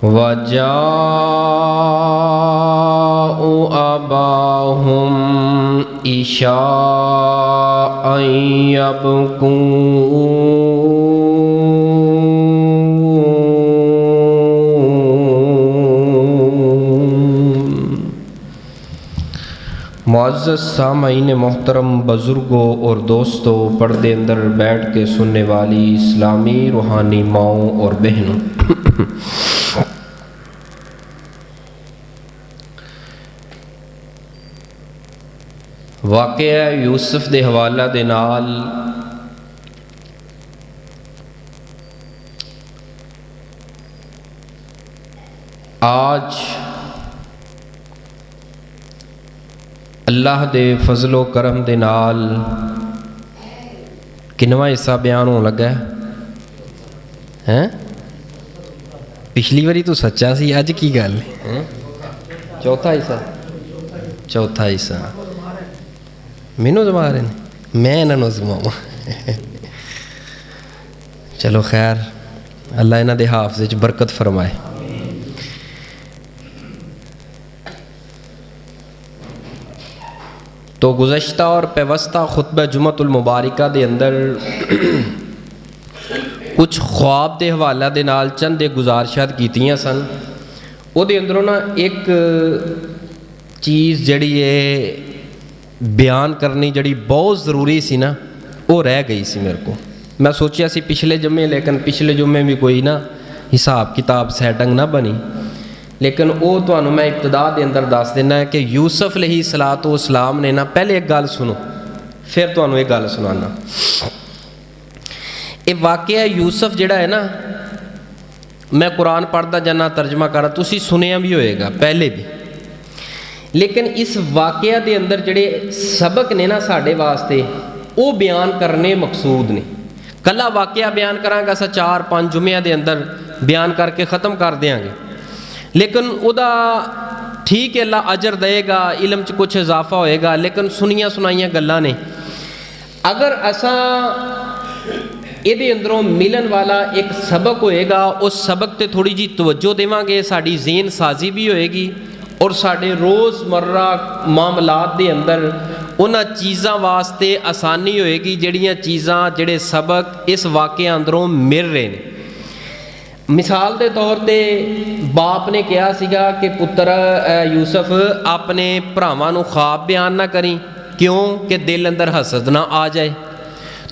وَجَاءُوا أَبَاهُمْ عِشَاءً يَبْكُونَ۔ معزز سامعین محترم، بزرگوں اور دوستوں، پردے اندر بیٹھ کے سننے والی اسلامی روحانی ماؤں اور بہنوں، واقعہ یوسف دے حوالہ دے نال آج اللہ دے فضل و کرم دے نال کنواں حصہ بیان ہون لگا ہے؟ پچھلی باری تو سچا سی، اج کی گل ہے؟ چوتھا حصہ، چوتھا حصہ مینوں زما رہے ہیں، میں انہاں نوں زماواں۔ چلو خیر، اللہ انہاں دے حافظ وچ برکت فرمائے۔ تو گزشتہ اور پیوستہ خطبہ جمعۃ المبارکہ دے اندر کچھ خواب دے حوالہ دے نال چند ایک گزارشات کیتیاں سن۔ وہ دے اندروں نا ایک چیز جڑی ہے بیان کرنی جڑی بہت ضروری سی نا، وہ رہ گئی سی میرے کو۔ میں سوچیا سی پچھلے جمعے، لیکن پچھلے جمعے بھی کوئی نا حساب کتاب سیٹنگ نہ بنی، لیکن وہ تمہیں میں ابتدا دے اندر دس دینا ہے کہ یوسف علیہ السلام نے نا، پہلے ایک گل سنو پھر تمہیں ایک گل سنانا۔ یہ واقعہ یوسف جڑا ہے نا، میں قرآن پڑھتا جانا، ترجمہ کرا، تسی سنیا بھی ہوئے گا پہلے بھی، لیکن اس واقعہ دے اندر جڑے سبق نے نا ساڑھے واسطے، وہ بیان کرنے مقصود نے۔ کلا واقعہ بیان کراں گا سا 4-5 جمعہ دے اندر بیان کر کے ختم کر دیاں گے، لیکن او دا ٹھیک ہے اللہ اجر دے گا، علم چ کچھ اضافہ ہوئے گا، لیکن سنیاں سنائیاں گلاں نے۔ اگر اساں یہ دے اندروں ملن والا ایک سبق ہوئے گا، اس سبق تے تھوڑی جی توجہ دیواں گے، ساڑی ذہن سازی بھی ہوئے گی، اور ساڑے روز مرہ معاملات دے اندر انہاں چیزاں واسطے آسانی ہوئے گی، جڑیاں چیزاں جڑے سبق اس واقعہ اندروں مل رہے ہیں۔ مثال دے طور تے باپ نے کہا سیگا کہ پتر یوسف اپنے بھراواں نوں خواب بیان نہ کریں، کیوں کہ دل اندر حسد نہ آ جائے۔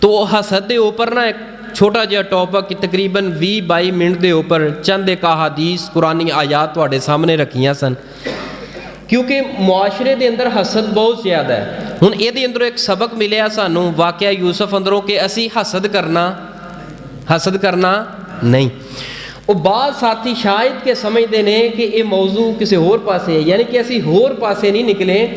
تو حسد دے اوپر نا ایک چھوٹا جہا ٹاپک تقریباً 20-22 منٹ دے اوپر چند ایک احادیث قرآنی آیات تواڈے سامنے رکھیاں سن، کیونکہ معاشرے دے اندر حسد بہت زیادہ ہے۔ ہن یہ دے اندروں ایک سبق ملیا سانوں واقعہ یوسف اندروں کہ اسی حسد کرنا نہیں۔ وہ بعض ساتھی شاید کہ سمجھتے ہیں کہ یہ موضوع کسی اور پاسے ہے، یعنی کہ اسی ہور پاسے نہیں نکلے۔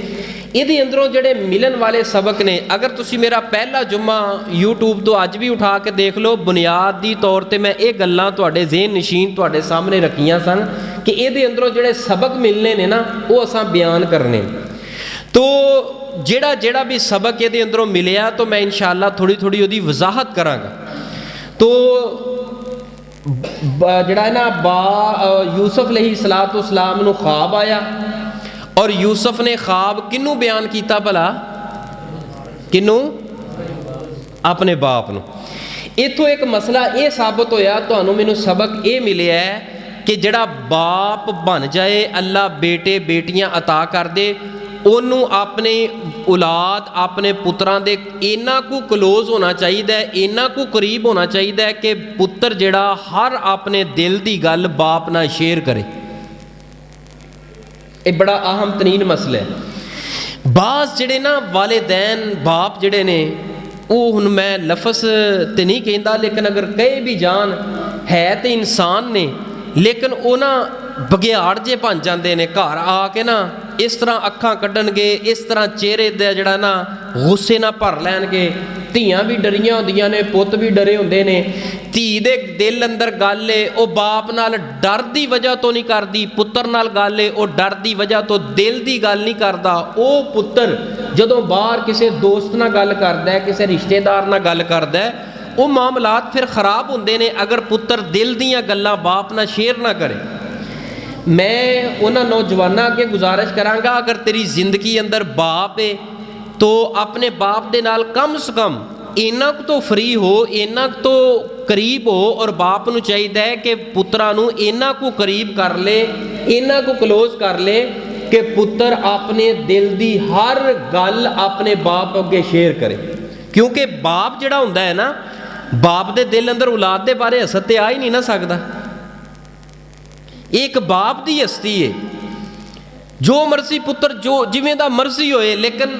یہ دے اندروں جڑے ملن والے سبق نے، اگر تسی میرا پہلا جمعہ یوٹیوب تو اج بھی اٹھا کے دیکھ لو، بنیادی طور تے میں یہ گلاں تواڈے ذہن نشین تواڈے سامنے رکھیاں سن کہ یہ دے اندروں جڑے سبق ملنے نے نا، وہ اساں بیان کرنے۔ تو جڑا بھی سبق یہ دے اندروں ملیا تو میں انشاءاللہ تھوڑی تھوڑی وہ دی وضاحت کراں گا۔ تو جڑا ہے نا یوسف علیہ السلام نو خواب آیا، اور یوسف نے خواب کنوں بیان کیتا بھلا؟ کنوں؟ اپنے باپ نو۔ اتھوں ایک مسئلہ یہ ثابت ہویا، تانوں مینوں سبق یہ ملیا ہے کہ جڑا باپ بن جائے، اللہ بیٹے بیٹیاں عطا کر دے، انہوں اپنے اولاد اپنے پتراں دے اینا کو کلوز ہونا چاہیے، اینا کو قریب ہونا چاہیے کہ پتر جڑا ہر اپنے دل دی گل باپ نہ شیئر کرے۔ یہ بڑا اہم ترین مسئلہ ہے۔ بعض جڑے نا والدین باپ جڑے نے، وہ ہن میں لفظ تے نہیں کہندا، لیکن اگر کہے بھی جان ہے تے انسان نے، لیکن وہ نا بگیاڑ جے بن جاندے نے، گھر آ کے نا اس طرح اکھاں کڈن گے، اس طرح چہرے دے جڑا نا غصے نہ بھر لین گے۔ دھیاں بھی ڈریاں ہوندیاں نے، پت بھی ڈرے ہوندے نے۔ دھی دے دل اندر گل ہے، وہ باپ نال ڈر دی وجہ تو نہیں کردی، پتر نال گل ہے، وہ ڈر دی وجہ تو دل دی گل نہیں کردا۔ وہ پتر جدوں باہر کسے دوست نال گل کردا ہے، کسے رشتہ دار نال گل کردا ہے، وہ معاملات پھر خراب ہوندے نے اگر پتر دل دیاں گلاں باپ نال شیئر نہ کرے۔ मैं उन्होंने नौजवानों अगे गुजारिश करांगा, अगर तेरी जिंदगी अंदर बाप है तो अपने बाप दे नाल कम से कम इन्ना कुछ तो फ्री हो, इन्ना कुछ तो करीब हो, और बाप नूं चाहिदा है कि पुत्रा नूं इन्ना को करीब कर ले, इन्ना को क्लोज कर ले कि पुत्र अपने दिल दी हर गल अपने बाप अगे शेयर करे। क्योंकि बाप जिहड़ा हुंदा है ना, बाप दे दिल अंदर औलाद दे बारे हसद ते आ ही नहीं ना सकदा। एक बाप दी हस्ती है, जो मर्जी पुत्र जो जिवें दा मर्जी होए, लेकिन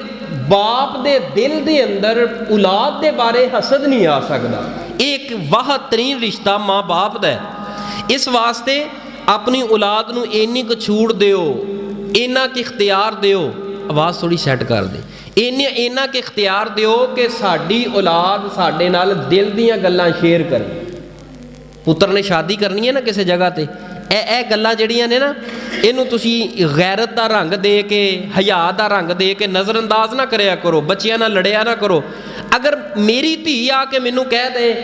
बाप दे दिल दे अंदर औलाद दे बारे हसद नहीं आ सकदा। एक वाहतरीन रिश्ता माँ बाप दा है। इस वास्ते अपनी औलाद नूं इन्नी क छूट दिओ, इन्ना क इख्तियार दिओ, आवाज़ थोड़ी सैट कर दे, इन्ना क इख्तियार दिओ कि साडी औलाद साडे नाल दिल दीयां गल्लां शेयर करे। पुत्र ने शादी करनी है ना किसी जगह ते, ਇਹ ਗੱਲਾਂ ਜਿਹੜੀਆਂ ਨੇ ਨਾ, ਇਹਨੂੰ ਤੁਸੀਂ ਗੈਰਤ ਦਾ ਰੰਗ ਦੇ ਕੇ, ਹਯਾ ਦਾ ਰੰਗ ਦੇ ਕੇ ਨਜ਼ਰਅੰਦਾਜ਼ ਨਾ ਕਰਿਆ ਕਰੋ, ਬੱਚਿਆਂ ਨਾਲ ਲੜਿਆ ਨਾ ਕਰੋ। ਅਗਰ ਮੇਰੀ ਧੀ ਆ ਕੇ ਮੈਨੂੰ ਕਹਿ ਦੇ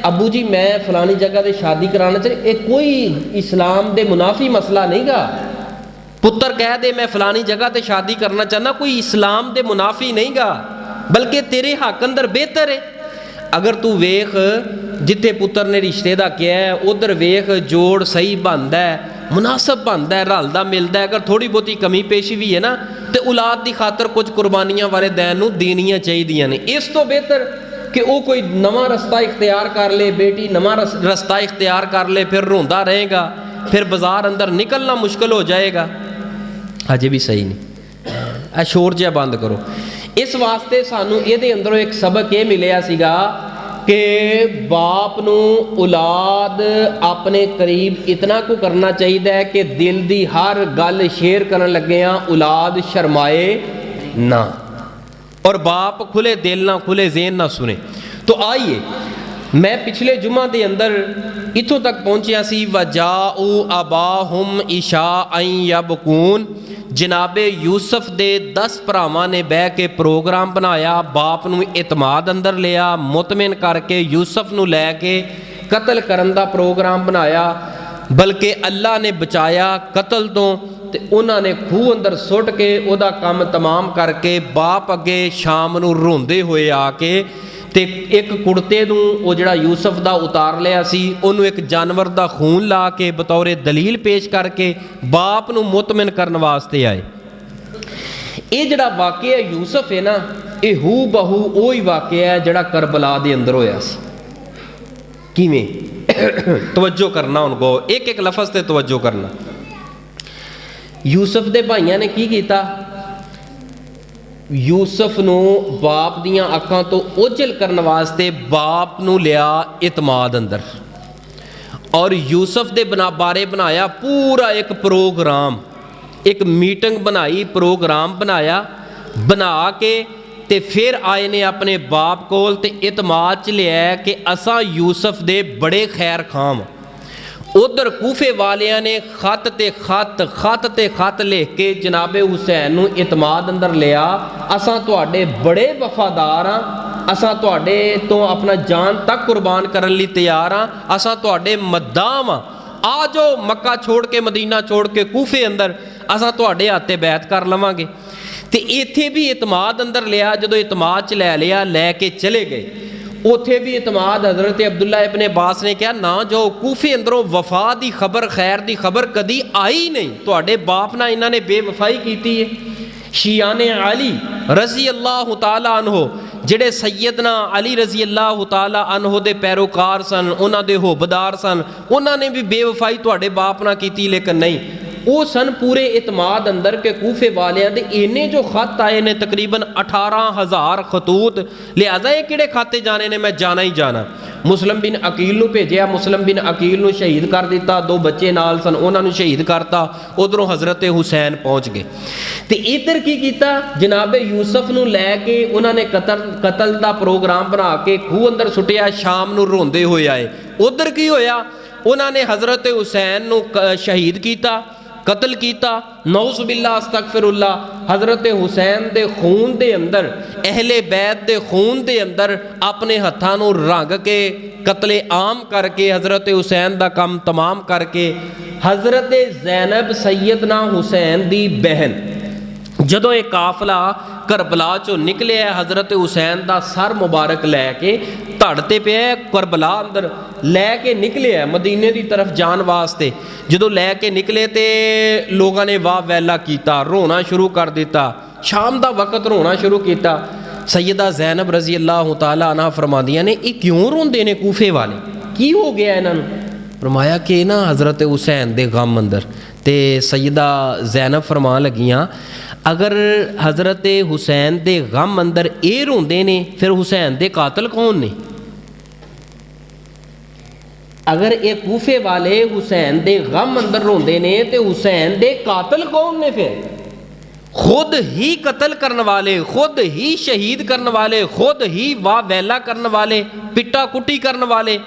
ਅੱਬੂ ਜੀ ਮੈਂ ਫਲਾਣੀ ਜਗ੍ਹਾ ਤੇ ਸ਼ਾਦੀ ਕਰਾਉਣਾ ਚਾਹੁੰਦੀ, ਇਹ ਕੋਈ ਇਸਲਾਮ ਦੇ ਮੁਨਾਫੀ ਮਸਲਾ ਨਹੀਂਗਾ। ਪੁੱਤਰ ਕਹਿ ਦੇ ਮੈਂ ਫਲਾਣੀ ਜਗ੍ਹਾ ਤੇ ਸ਼ਾਦੀ ਕਰਨਾ ਚਾਹੁੰਦਾ, ਕੋਈ ਇਸਲਾਮ ਦੇ ਮੁਨਾਫੀ ਨਹੀਂਗਾ, ਬਲਕਿ ਤੇਰੇ ਹੱਕ ਅੰਦਰ ਬਿਹਤਰ ਹੈ। अगर तू वेख जिथे पुत्र ने रिश्ते का किया है, उधर वेख जोड़ सही बनता है, मुनासब बनता है, रलता मिलता है। अगर थोड़ी बहुती कमी पेशी भी है ना, तो औलाद की खातर कुछ कुर्बानियां वाले दैन नूं देनियां चाहिए ने। इस तो बेहतर कि वो कोई नवा रस्ता इख्तियार कर ले, बेटी नवा रस्ता इख्तियार कर ले, फिर रोंदा रहेगा, फिर बाजार अंदर निकलना मुश्किल हो जाएगा। अजे भी सही नहीं, शोर जिहा बंद करो। इस वास्ते सानू ये अंदरों एक सबक ये मिलिया सीगा कि बाप नूं औलाद अपने करीब इतना को करना चाहिए है कि दिल दी हर गल शेयर करन लगे औलाद शर्माए ना, और बाप खुले दिल ना, खुले ज़हन ना सुने। तो आइए, मैं पिछले जुमा के अंदर इत्थों तक पहुँचिया सी, वजाऊ अबाहुम इशाअन यबकून। जनाबे यूसुफ दे 10 भरावां ने बह के प्रोग्राम बनाया, बाप नूं इतमाद अंदर लिया, मुतमिन करके यूसुफ नूं लैके कतल करन दा प्रोग्राम बनाया, बल्कि अल्लाह ने बचाया कतल तो। ते उन्हां ने खूह अंदर सुट के उहदा काम तमाम करके बाप अगे शाम नूं रोंदे होए आके ते एक कुड़ते नूं वो जिहड़ा यूसुफ दा उतार लिया सी, उहनूं एक जानवर दा खून ला के बतौरे दलील पेश करके बाप नूं मुतमिन करन वास्ते आए। ये जिहड़ा वाक़या यूसुफ है ना, ये हू बहू वही वाक़या है जिहड़ा करबला दे अंदर होया सी। किवें तवज्जो करना, उनको एक एक लफज ते तवज्जो करना। यूसुफ दे भाइयां ने की कीता, यूसुफ नूं बाप दियां अखां तो ओझल करने वास्ते बाप नूं लिया इतमाद अंदर, और यूसुफ दे बारे बनाया पूरा एक प्रोग्राम, एक मीटिंग बनाई, प्रोग्राम बनाया, बना के ते फिर आए ने अपने बाप कोल ते इतमाद च लिया कि असां यूसुफ दे बड़े खैर खाम। उधर कूफे वालियां ने खत ते खत लिख के जनाबे हुसैन नूं इतमाद अंदर लिया, असां तुहाडे बड़े वफादार हाँ, असां तुहाडे तो अपना जान तक कुर्बान करन लई तैयार हाँ, असां तुहाडे मद्दाम हाँ, आ जाओ मक्का छोड़ के मदीना छोड़ के कूफे अंदर असां तुहाडे हाथे बैत कर लवांगे। ते इत्थे भी इतमाद अंदर लिया, जदों इतमाद च लै लिया, लैके चले गए। उत्थे भी इतमाद हज़रत अब्दुल्ला इब्ने अब्बास ने कहा ना जाओ, कूफे अंदरों वफा की खबर, खैर की खबर कदी आई नहीं, तुहाडे बाप नाल इन्हां ने बेवफाई की है। शियाने अली रजी अल्लाह तआला अन्हो, जिहड़े सैयदना अली रजी अल्लाह तआला अन्हो दे पैरोकार सन, उन्हां दे होबदार सन, उन्हां ने भी बेवफाई तुहाडे बाप नाल कीती, लेकिन नहीं, वो सन पूरे इतमाद अंदर के कूफे वालियां दे इन्ने जो खत आए ने तकरीबन 18,000 खतूत। लिहाजा ये किहड़े खाते जाने ने, मैं जाना ही जाना। मुस्लिम बिन अकील नूं भेजिया, मुस्लिम बिन अकील नूं शहीद कर दिता, 2 बच्चे नाल सन उन्हां नूं शहीद करता, उधरों हज़रत हुसैन पहुँच गए। तो इधर की कीता, जनाबे यूसुफ नूं लैके उन्होंने कतल का प्रोग्राम बना के खूह अंदर सुटिया, शाम नूं रोंदे होए आए। उधर की होया, उन्होंने हज़रत हुसैन नूं शहीद किया, कतल किया। नौज़ बिल्लाह अस्तगफिरुल्लाह। हज़रत हुसैन दे खून दे अंदर, अहले बैत दे खून दे अंदर अपने हत्थां नूं रंग के कतले आम करके हज़रत हुसैन दा काम तमाम करके हज़रत ज़ैनब सैयदना हुसैन दी बहन जदों ये काफिला करबला चों निकले हज़रत हुसैन दा सर मुबारक लैके धड़ ते पे करबला अंदर लैके निकले मदीने की तरफ जान वास्ते। जदों लैके निकले तो लोगों ने वाह वैला किया, रोना शुरू कर दिता। शाम का वक्त रोना शुरू किया। सैयदा ज़ैनब रज़ी अल्लाह तआला अन्हा फरमादियां ने ये क्यों रोंदे ने कूफे वाले, की हो गया इन्हों? फरमाया कि ना हज़रत हुसैन दे गम अंदर। तो सैयदा ज़ैनब फरमा लगियां अगर हज़रत हुसैन दे गम अंदर ये रोंदे ने फिर हुसैन दे कातल कौन ने? अगर ये कूफे वाले हुसैन दे गम अंदर रोंदे ने तो हुसैन दे कातल कौन ने? फिर खुद ही कत्ल करने वाले, खुद ही शहीद करने वाले, खुद ही वाह वैला करने वाले, पिट्टा कुट्टी करने वाले।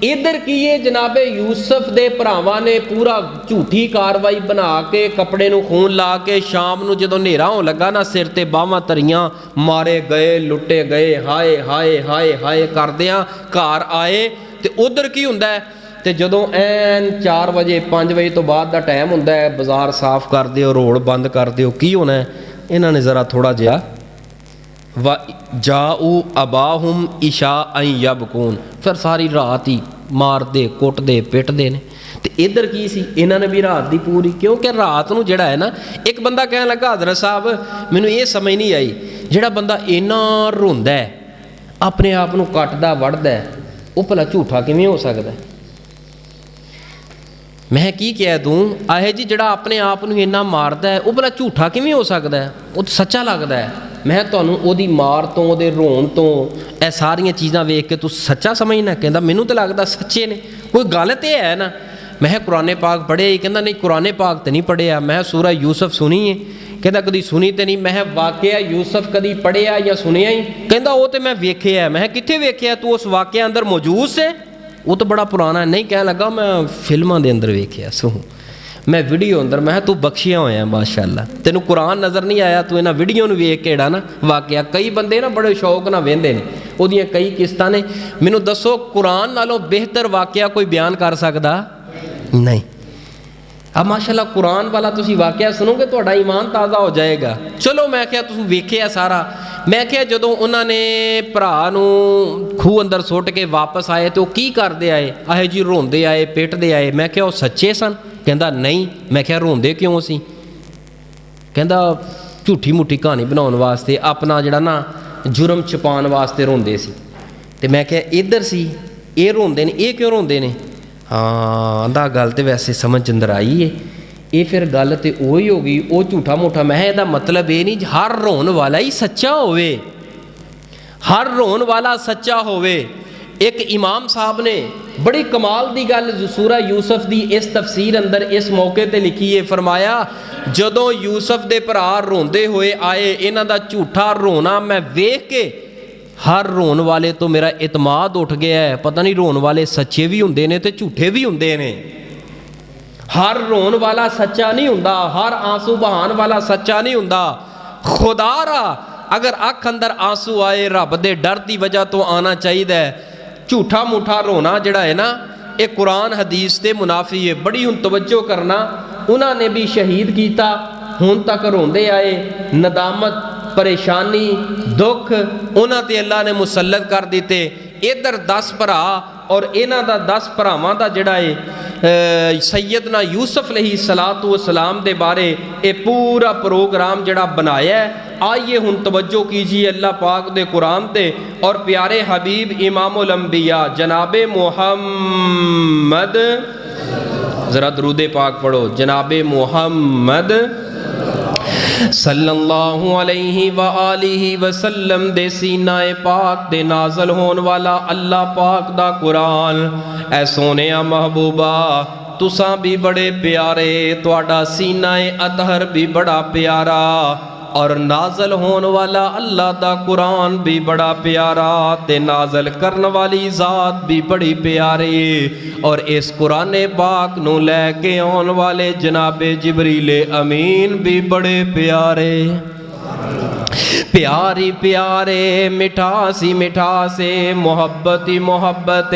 इधर की ये जनाबे यूसुफ दे भरावां ने पूरा झूठी कार्रवाई बना के कपड़े नूं खून ला के शाम नूं जदों नेरा होण लगा ना सिर ते बाहां तरियां, मारे गए, लुटे गए, हाय हाय हाय हाय करदियां घर आए। तो उधर की हुंदा है तो जदों ऐन 4 बजे 5 बजे तो बाद का टाइम हुंदा है, बाजार साफ कर दिओ, रोड बंद कर दिओ, की होना है? इन्हां ने जरा थोड़ा जिहा व जाऊ अबाहुम इशा आई यबकून, फिर सारी रात ही मारते कुटते पिटते ने। तो इधर की सी, इन्हों ने भी रात की पूरी, क्योंकि रात को जोड़ा है ना, एक बंदा कहने लगा हज़रत साहब मैनू ये समझ नहीं आई, जोड़ा बंदा इन्ना रोंदा है अपने आप को कटदा वढ़दा है, वो भला झूठा किवें हो सकता है? मैं की कह दूँ आहे जी जोड़ा अपने आप को इन्ना मारदा है वो भला झूठा किवें हो सकता है? वो तो सच्चा लगता है। मैं तुहानूं ओहदी मार तो ओहदे रोण तो यह सारियां चीज़ां वेख के तू सच्चा समझना? कहंदा मैनू तो लगता सच्चे ने, कोई गल तो है ना। मैं कुरान पाक पढ़िया ही? कहंदा नहीं कुरान पाक तो नहीं पढ़िया। मैं सूरा यूसुफ सुनी है? कहंदा कदी सुनी तो नहीं। मैं वाकया यूसुफ कदी पढ़िया या सुनिया ही? कहंदा वो तो मैं वेख्या। मैं कित्थे वेख्या? तू उस वाकया अंदर मौजूद से? वो तो बड़ा पुराना है। नहीं कह लगा मैं फिल्मां दे अंदर वेख्या सो, मैं वीडियो अंदर। मैं तू बख्शिया होया माशाअल्लाह, तेनू कुरान नज़र नहीं आया, तू इन्हां वीडियो नूं वेख के जेड़ा ना वाकया, कई बंदे ना बड़े शौक नाल वेंदे ने, ओहदियां कई किस्तां ने। मैनू दसो कुरान नालों बेहतर वाकया कोई बयान कर सकदा नहीं। अब माशाअल्लाह कुरान वाला तुसीं वाकया सुनोगे तुहाडा ईमान ताज़ा हो जाएगा। चलो मैं क्या तुसीं वेखिया सारा। मैं क्या जदों उन्होंने भरा नूं खूह अंदर सुट के वापस आए तो की करते आए? आहे जी रोंदे आए, पिटदे आए। मैं क्या वो सच्चे सन? कहंदा नहीं। मैं क्या रोंदे क्यों सी? कहंदा झूठी मूठी कहानी बनाने वास्ते, अपना जिहड़ा ना जुर्म छुपाने वास्ते रोंदे सी। ते मैं क्या इधर सी ये रोंदे ने, ये क्यों रोंदे ने? हाँ आंदा गल तो वैसे समझ अंदर आई है, ये फिर गल तो वही हो गई, वो झूठा मूठा। मैं इसदा मतलब ये नहीं हर रोन वाला ही सच्चा होवे, हर रोन वाला सच्चा होवे। एक इमाम साहब ने बड़ी कमाल दी गल सूरा यूसुफ दी इस तफसीर अंदर इस मौके ते लिखी है। फरमाया जदों यूसुफ दे भरा रोंदे हुए आए, इन्हां दा झूठा रोना मैं वेख के हर रोन वाले तो मेरा इतमाद उठ गया है। पता नहीं रोन वाले सच्चे भी हुंदे ने ते झूठे भी हुंदे ने। हर रोन वाला सच्चा नहीं हुंदा, हर आंसू बहान वाला सच्चा नहीं हुंदा। खुदारा अगर अख अंदर आंसू आए रब दे डर की वजह तो आना चाहिए। झूठा मूठा रोना जिहड़ा है ना, ये कुरान हदीस ते मुनाफी है। बड़ी हुण तवज्जो करना, उन्होंने भी शहीद किया, हुण तक रोंदे आए। नदामत, परेशानी, दुख उन्हां ते अल्लाह ने मुसल्लत कर दिते। इधर 10 भरा और इन्हां दा 10 भरावां दा जिहड़ा है सैयदना यूसुफ अलैहिस्सलातु वस्सलाम दे बारे ये पूरा प्रोग्राम जिहड़ा बनाया है। आइए हुण तवज्जो कीजिए अल्लाह पाक दे कुरान ते और प्यारे हबीब इमामुल अंबिया जनाबे मुहम्मद, ज़रा दरूदे पाक पढ़ो, जनाबे मुहम्मद सल्लल्लाहु अलैहि व आलिहि वसल्लम दे सीनाए पाक दे नाज़ल होने वाला अल्लाह पाक दा कुरान। ऐ सोनिया महबूबा तुसां भी बड़े प्यारे, तुहाडा सीनाए अतहर भी बड़ा प्यारा। اور نازل ہون والا اللہ دا قرآن بھی بڑا پیارا تے نازل کرن والی ذات بھی بڑی پیاری اور اس قرآن پاک نو لے کے آن والے جناب جبریل امین بھی بڑے پیارے پیاری پیارے مٹھاسی مٹھاسے محبت ہی محبت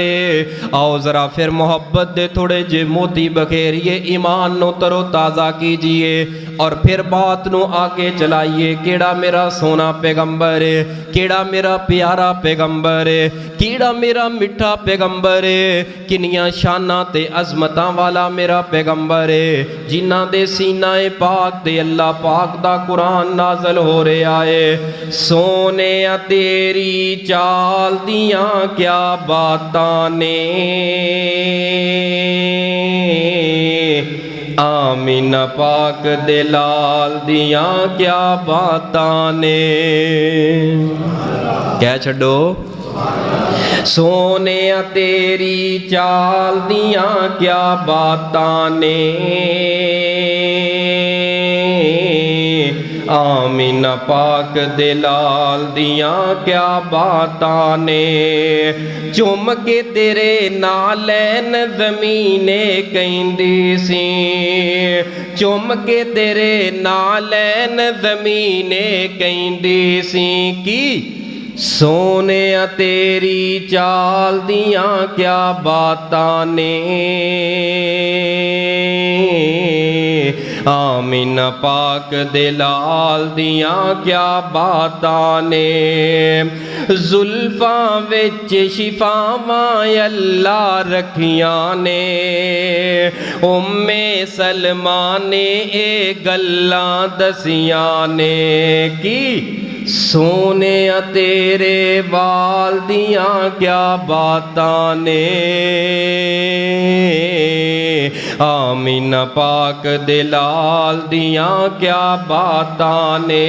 آؤ ذرا پھر محبت دے تھوڑے جے موتی بکھیریے ایمان نو ترو تازہ کیجئے اور پھر بات نو آگے چلائیے کیڑا میرا سونا پیغمبر ہے کیڑا میرا پیارا پیغمبر ہے کیڑا میرا مٹھا پیغمبر ہے کنیاں شانہ تے عظمتاں والا میرا پیغمبر ہے جنہ دے سینہ پاک دے اللہ پاک دا قرآن نازل ہو رہے آئے سونے تیری چال دیاں کیا باتاں نے آمینہ پاک دلال دیاں کیا باتاں نے کیا چھڑو سونے تیری چال دیاں کیا باتاں نے آمینہ پاک دلال دیاں کیا باتاں نے چوم کے تیرے نالین زمینے کہندی سی چوم کے تیرے نالین زمینے کہندی سی کی سونے تیری چال دیاں کیا باتاں نے آمینہ پاک دلال دیاں کیا باتاں نے زلفاں وچ شفاواں اللہ رکھیاں نے ام سلمہ نے اے گلاں دسیاں نے کی سونے تیرے وال دیاں کیا باتاں نے آمینہ پاک دلال دیاں کیا باتاں نے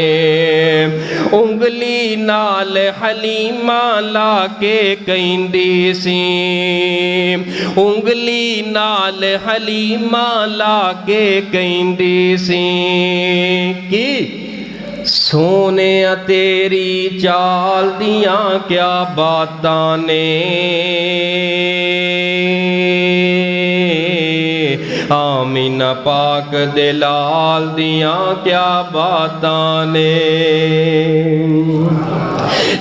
انگلی نال حلیمہ لا کے کہندی سی انگلی نال حلیمہ لا کے کہندی سی کی سونے تیری چال دیاں کیا باتاں نے آمینہ پاک دلال دیاں کیا باتاں نے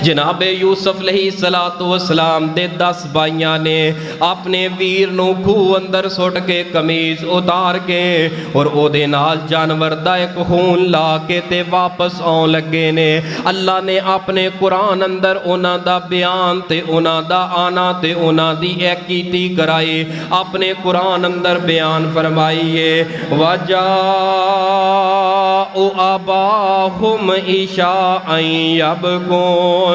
جناب یوسف علیہ السلام دے 10 بھائیاں نے اپنے ویر نو کھو اندر سٹ کے قمیض اتار کے اور او دے نال جانور دا ایک خون لا کے تے واپس آن لگے نے اللہ نے اپنے قرآن اندر اونا دا بیان تے اونا دا آنا تے اونا دی ایک کیتی کرائی اپنے قرآن اندر بیان فرمائیے وَجَاءُ أَبَاهُمْ عِشَاءً يَبْكُونَ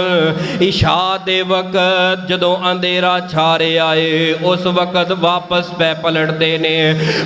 عشاء دے وقت جدوں اندھیرا چھارے آئے اس وقت واپس پہ پلٹ دینے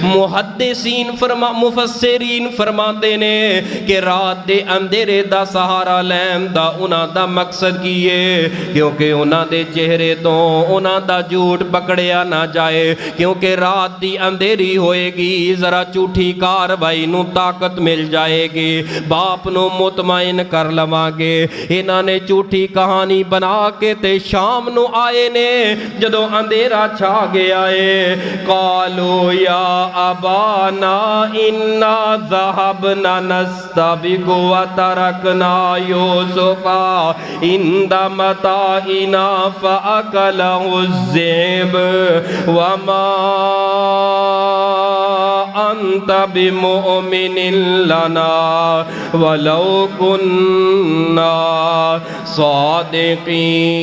محدثین مفسرین فرما دینے کہ رات دے اندھیرے دا سہارا لین دا انہاں دا مقصد کیے کیونکہ انہاں دے چہرے تو انہاں دا جھوٹ پکڑیا نہ جائے کیونکہ رات دی اندھیری ہوئے گی ذرا جھوٹی کاروائی نو طاقت مل جائے گی باپ نو مطمئن کر لواں گے انہاں نے جھوٹی کہانی بنا کے تے شام نو آئے نے جدو اندھیرا چھا گیا ہے قالوا یا ابانا انا ذهبنا نستبق وترکنا یوسف عند متاعنا فاکلہ الذئب وما انت بمؤمن لنا ولو كنا صادقین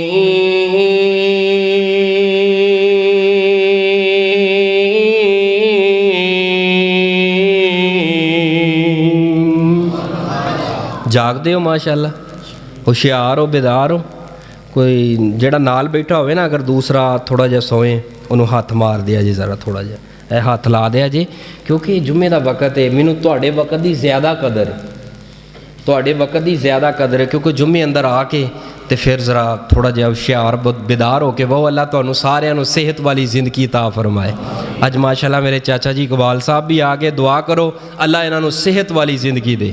جاگ دے ہو ماشاءاللہ ہوشیار ہو بیدار ہو کوئی جڑا نال بیٹھا ہوئے نا اگر دوسرا تھوڑا جا سوئیں انہوں ہاتھ مار دیا جی ذرا تھوڑا جا اے ہاتھ لا دیا جی کیونکہ جمعے دا وقت ہے مینوں تواڈے وقت دی زیادہ قدر ہے تواڈے وقت دی زیادہ قدر ہے کیونکہ جمعے اندر آ کے تے پھر ذرا تھوڑا جہا ہوشیار بیدار ہو کے وہ اللہ تانوں سارے نوں صحت والی زندگی عطا فرمائے اج ماشاءاللہ میرے چاچا جی اقبال صاحب بھی آ کے دعا کرو اللہ انہاں نوں صحت والی زندگی دے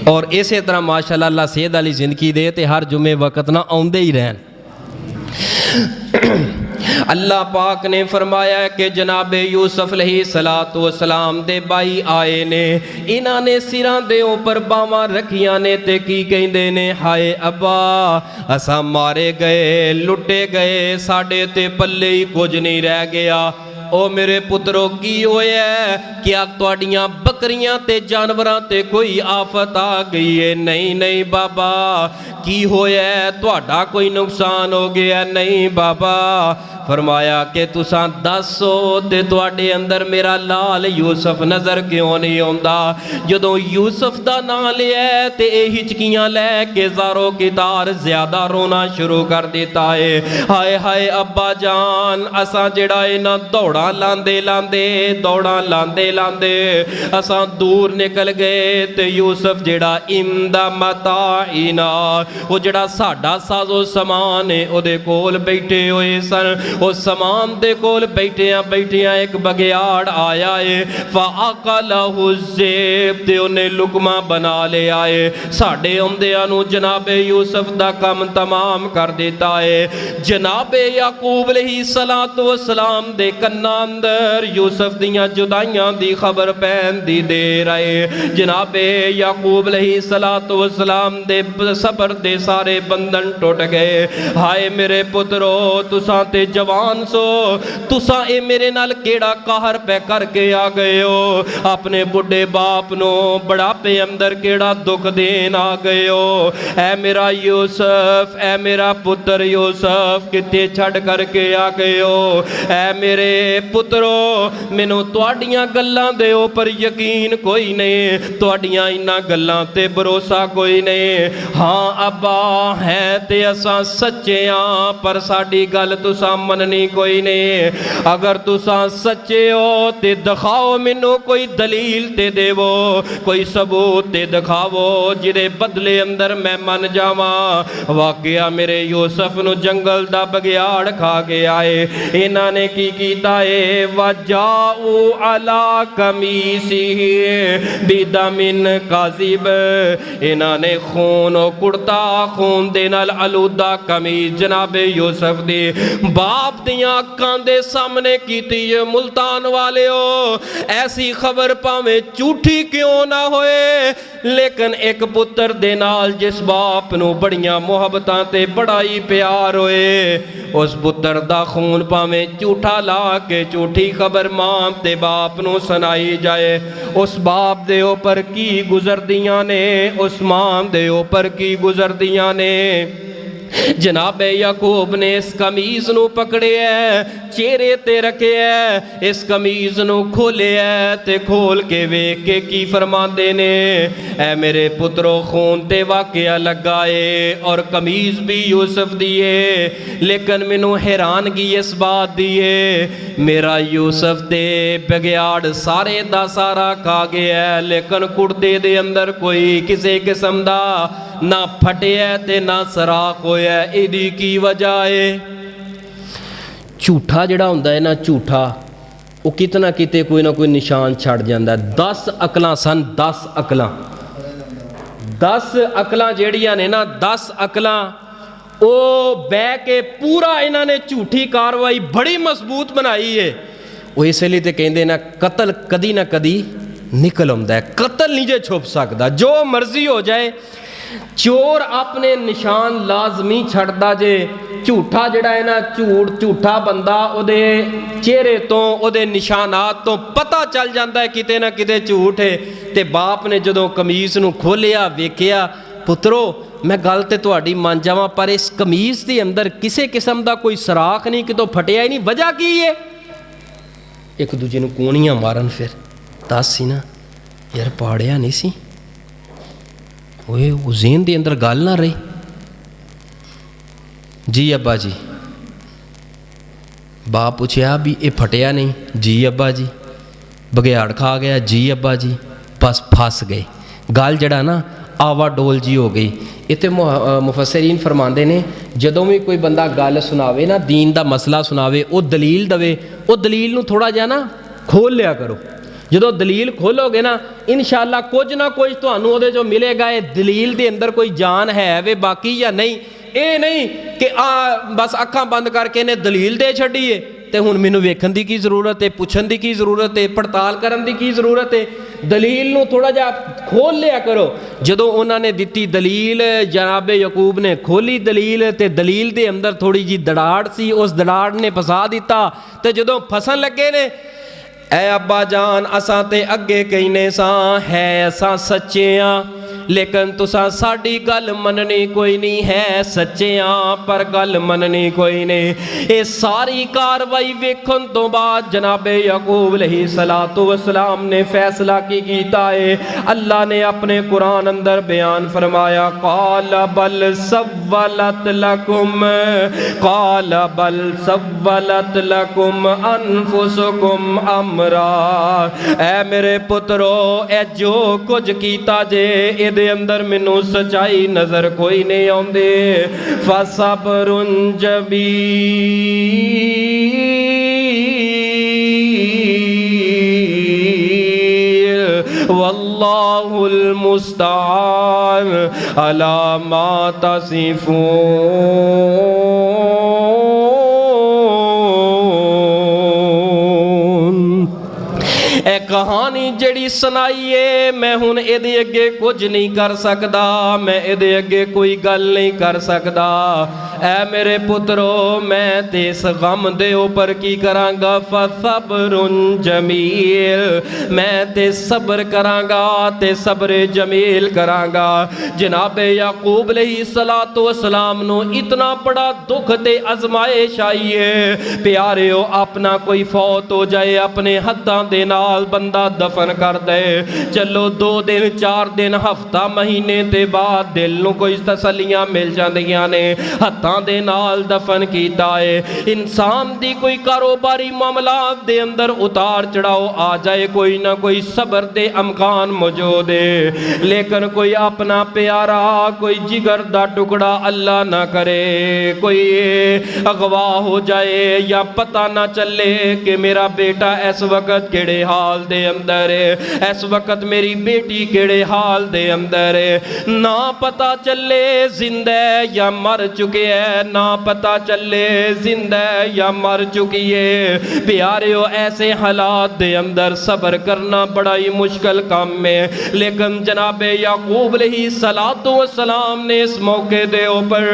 और इस तरह माशाअल्लाह अल्लाह सेहत वाली ज़िंदगी दे ते हर जुमे वक्त ना आउंदे ही रहन। अल्लाह पाक ने फरमाया कि जनाबे यूसुफ अलैहिस्सलाम दे भाई आए ने, इन्हां ने सिरां दे उपर बावां रखियां ने ते की कहिंदे ने, हाय अब्बा असां मारे गए लुटे गए, साडे ते पल्ले ही कुछ नहीं रह गया। ओ मेरे पुत्रो की होया, क्या तुहाडियां बकरियां ते जानवरां ते कोई आफत आ गई है? नहीं नहीं बाबा। की होया, तुहाडा कोई नुकसान हो गया? नहीं बाबा। फरमाया कि तुसां दसो ते तुहाडे अंदर मेरा लाल यूसुफ नज़र क्यों नहीं आउंदा? जदों यूसुफ दा नाम लिया ते हिचकियां लैके ज़ारो कितार ज़्यादा रोना शुरू कर दिता है। हाय हाय अब्बा जान, असां जेड़ा इन्हां दौड़ा लांदे लांदे असां दूर निकल गए ते यूसुफ जेड़ा इंदा मता इना, वो जेड़ा साडा साजो समान है ओदे कोल बैठे होए सन। उस समान दे कोल बैठिया एक बगियाड़ आया है, फ़अक़लहु ज़ेब ते उन्हें लुकमा बना ले आए। साडे आउंदियां नूं जनाबे यूसुफ दा काम तमाम कर दिता है। जनाबे याकूब अलैहिस्सलाम दे कन्नां अंदर यूसुफ दियां जुदाइयां दी खबर पैन दी देर आए। जनाबे याकूब अलैहिस्सलाम दे सबर दे सारे बंधन टुट गए। हाय मेरे पुत्रो, तुसां ते जवान सो, तुसा ए मेरे नाल केड़ा कहर पै करके आ गए हो? अपने बुढ़े बाप नो बुढ़ापे अंदर केड़ा दुख देन आ गए हो? ऐ मेरा यूसुफ, ऐ मेरा पुत्र यूसुफ, किते छड़ करके आ गए हो? ऐ मेरे पुत्रो, मैनू तुहाडियां गल्लां दे उपर यकीन कोई नहीं, तुहाडियां इन्हां गल्लां ते भरोसा कोई नहीं। हाँ अब्बा है ते असां सच्चे हाँ, पर साडी गल तुसां मननी कोई नहीं। अगर तुसां सच्चे हो ते दिखाओ मैनू कोई दलील ते देवो, कोई सबूत ते दिखावो जिदे बदले अंदर मैं मन जावा। वाकया मेरे यूसुफ नू जंगल दा बगियाड़ खा के आए। इन्हां ने की कीता है, वजाऊ अला कमीसिही बिदमिन काज़िब, इन्हां ने खून कुड़ता खून दे नाल आलूदा कमीज जनाबे यूसुफ दी बाप दियां अक्कां दे सामने कीती है। मुल्तान वाले हो, ऐसी खबर भावें झूठी क्यों ना होए, लेकिन एक पुत्र दे नाल जिस बाप नू बड़ियां मुहब्बतां ते बड़ा ही प्यार होए, उस पुत्र दा खून भावें झूठा ला के झूठी खबर मां ते बाप नू सुनाई जाए। उस बाप दे उपर की गुजरदियां ने, उस मां दे उपर की गुजरदियां ने। जनाबे याकूब ने इस कमीज नू पकड़े है, चेहरे ते रखे है, इस कमीज नू खोले है ते खोल के वेख के की फरमाते ने, ऐ मेरे पुत्रो खून ते वाकया लगा है और कमीज भी यूसुफ दी है, लेकिन मैनू हैरानगी इस बात दी है, मेरा यूसुफ दे बगियाड़ सारे दा सारा खा गया है, लेकिन कुर्ते दे अंदर कोई किसी किस्म दा ना फटिया ते ना सराख होया। इहदी की वजह है? झूठा जिहड़ा हुंदा है ना, झूठा वो कितना किते कोई ना कोई निशान छड़ जांदा। 10 अकलां सन, 10 अकलां, 10 अकलां जिहड़ियां ने ना, 10 अकलां वो बह के पूरा इन्हां ने झूठी कार्रवाई बड़ी मजबूत बनाई है। वो इसलिए तो कहंदे ना, कतल कदी ना कदी निकल आउंदा है, कतल नहीं जे छुप सकदा, जो मर्जी हो जाए। चोर अपने निशान लाजमी छड़दा जे, झूठा जिहड़ा है ना, झूठा बंदा उहदे चेहरे तो उहदे निशानात तो पता चल जाता है किते ना किते झूठ है। ते बाप ने जदों कमीज नूं खोलिया वेखिया, पुत्रो मैं गल ते तुहाडी मान जावां, पर इस कमीज के अंदर किसी किस्म का कोई सराख नहीं, कितों फटिया ही नहीं, वजह की है? एक दूजे नूं कूणियां मारन, फिर दस सी ना यार पाड़िया नहीं सी, वो ज़हन दे अंदर गल ना रही। जी अब्बा जी। बाप पूछया भी ये फटिया नहीं? जी अब्बा जी। बगियाड़ खा गया? जी अब्बा जी। बस फस गए, गल जड़ा ना आवा डोल जी हो गई। इत्थे मुफस्सिरीन फरमाते ने, जदों भी कोई बंदा गल सुनावे ना, दीन का मसला सुनावे, वो दलील दवे, वो दलील नूं थोड़ा जिहा ना खोल लिया करो। ਜਦੋਂ ਦਲੀਲ ਖੋਲੋਗੇ ਨਾ ਇਨਸ਼ਾਅੱਲਾ ਕੁਝ ਨਾ ਕੁਝ ਤੁਹਾਨੂੰ ਉਹਦੇ ਚੋਂ ਮਿਲੇਗਾ। ਇਹ ਦਲੀਲ ਦੇ ਅੰਦਰ ਕੋਈ ਜਾਨ ਹੈ ਵੇ ਬਾਕੀ ਜਾਂ ਨਹੀਂ। ਇਹ ਨਹੀਂ ਕਿ ਬਸ ਅੱਖਾਂ ਬੰਦ ਕਰਕੇ ਇਹਨੇ ਦਲੀਲ ਦੇ ਛੱਡੀਏ ਤੇ ਹੁਣ ਮੈਨੂੰ ਵੇਖਣ ਦੀ ਕੀ ਜ਼ਰੂਰਤ ਹੈ, ਪੁੱਛਣ ਦੀ ਕੀ ਜ਼ਰੂਰਤ ਹੈ, ਪੜਤਾਲ ਕਰਨ ਦੀ ਕੀ ਜ਼ਰੂਰਤ ਹੈ। ਦਲੀਲ ਨੂੰ ਥੋੜਾ ਜਿਹਾ ਖੋਲ ਲਿਆ ਕਰੋ। ਜਦੋਂ ਉਹਨਾਂ ਨੇ ਦਿੱਤੀ ਦਲੀਲ, ਜਨਾਬ ਯਾਕੂਬ ਨੇ ਖੋਲੀ ਦਲੀਲ ਤੇ ਦਲੀਲ ਦੇ ਅੰਦਰ ਥੋੜੀ ਜੀ ਦੜਾੜ ਸੀ, ਉਸ ਦੜਾੜ ਨੇ ਫਸਾ ਦਿੱਤਾ। ਤੇ ਜਦੋਂ ਫਸਣ ਲੱਗੇ ਨੇ, ਐ ਅੱਬਾ ਜਾਨ ਅਸਾਂ ਤੇ ਅੱਗੇ ਕਹਿੰਦੇ ਸਾਂ ਹੈ ਅਸਾਂ ਸੱਚਿਆਂ, ਲੇਕਿਨ ਤੁਸਾਂ ਸਾਡੀ ਗੱਲ ਮੰਨਣੀ ਕੋਈ ਨਹੀਂ ਹੈ ਸੱਚਿਆਂ, ਪਰ ਗੱਲ ਮੰਨਣੀ ਕੋਈ ਨਹੀਂ। ਇਹ ਸਾਰੀ ਕਾਰਵਾਈ ਵੇਖਣ ਤੋਂ ਬਾਅਦ ਜਨਾਬ ਯਾਕੂਬ अलैहिस्सलातु वस्सलाम ने फैसला की कीता है। अल्लाह ने अपने कुरान अंदर बयान फरमाया, क़ाल बल सव्वलत लकुम, क़ाल बल सव्वलत लकुम अनफुसुकुम अमरा। ऐ मेरे पुत्रो ए जो कुछ कीता जे दे अंदर मैनू सच्चाई नजर कोई नहीं आउंदी। फसब्रुन जमील वल्लाहुल मुस्तआन अला मा तसिफून। ए कहानी जड़ी सुनाई है मैं हुण इहदे अगे कुछ नहीं कर सकदा, मैं इहदे अगे कोई गल नहीं कर सकदा। ऐ मेरे पुत्रो मैं ते इस गम दे उपर की करांगा, फसब्रुन जमील, मैं ते सब्र करांगा ते सब्र जमील करांगा। जनाब याकूब अलैहिस्सलातु वस्सलाम नू इतना बड़ा दुख ते अजमाइश आई है। प्यारेओ अपना कोई फौत हो जाए अपने हत्थां दे नाल बंदा दफन कर दे, चलो 2 दिन 4 दिन हफ्ता महीने ते बाद दिल नू कोई तसल्लियां मिल जांदियां ने, हत्थां दे नाल दफन कीता है। इंसान दी कोई कारोबारी मामलात दे अंदर उतार चढ़ाव आ जाए, कोई ना कोई सब्र दे अमकान मौजूद है, लेकिन कोई अपना प्यारा कोई जिगर दा टुकड़ा अल्लाह ना करे कोई अगवा हो जाए या पता ना चले कि मेरा बेटा इस वक्त केड़े हाल दे अंदर है, इस वक्त मेरी बेटी केड़े हाल दे अंदर है, ना पता चले जिंदा या मर चुके है, ना पता चले जिंदा या मर चुकी है। प्यारेओ ऐसे हालात दे अंदर सब्र करना बड़ा ही मुश्किल काम है, लेकिन जनाब याकूब अलैहिस्सलातु वस्सलाम ने इस मौके दे ऊपर